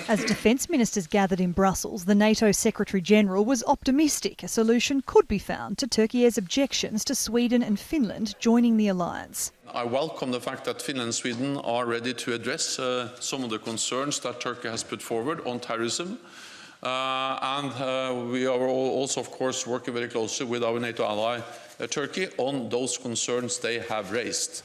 As defence ministers gathered in Brussels, the NATO Secretary-General was optimistic a solution could be found to Türkiye's objections to Sweden and Finland joining the alliance. I welcome the fact that Finland and Sweden are ready to address some of the concerns that Turkey has put forward on terrorism. We are also, of course, working very closely with our NATO ally, Turkey, on those concerns they have raised.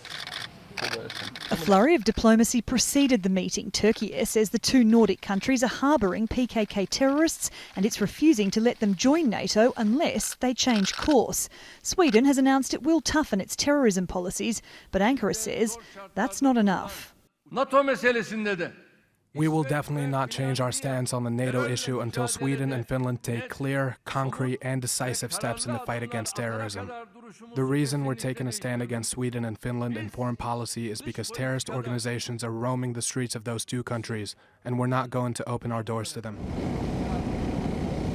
A flurry of diplomacy preceded the meeting. Türkiye says the two Nordic countries are harbouring PKK terrorists and it's refusing to let them join NATO unless they change course. Sweden has announced it will toughen its terrorism policies, but Ankara says that's not enough. We will definitely not change our stance on the NATO issue until Sweden and Finland take clear, concrete and decisive steps in the fight against terrorism. The reason we're taking a stand against Sweden and Finland in foreign policy is because terrorist organizations are roaming the streets of those two countries, and we're not going to open our doors to them.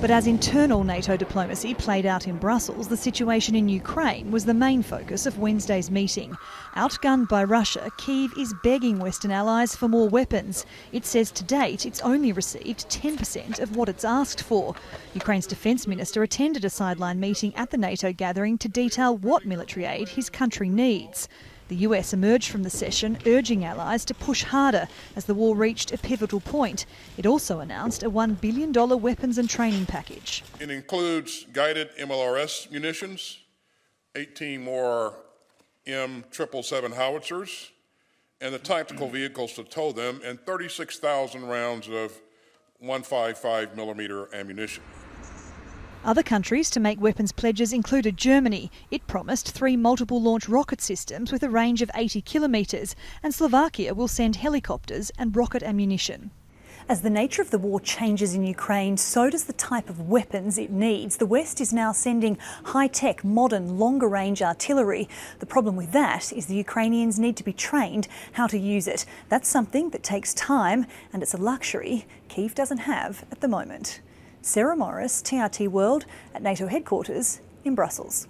But as internal NATO diplomacy played out in Brussels, the situation in Ukraine was the main focus of Wednesday's meeting. Outgunned by Russia, Kyiv is begging Western allies for more weapons. It says to date it's only received 10% of what it's asked for. Ukraine's defence minister attended a sideline meeting at the NATO gathering to detail what military aid his country needs. The US emerged from the session urging allies to push harder as the war reached a pivotal point. It also announced a $1 billion weapons and training package. It includes guided MLRS munitions, 18 more M777 Howitzers, and the tactical vehicles to tow them, and 36,000 rounds of 155mm ammunition. Other countries to make weapons pledges included Germany. It promised 3 multiple-launch rocket systems with a range of 80 kilometres, and Slovakia will send helicopters and rocket ammunition. As the nature of the war changes in Ukraine, so does the type of weapons it needs. The West is now sending high-tech, modern, longer-range artillery. The problem with that is the Ukrainians need to be trained how to use it. That's something that takes time, and it's a luxury Kyiv doesn't have at the moment. Sarah Morice, TRT World at NATO headquarters in Brussels.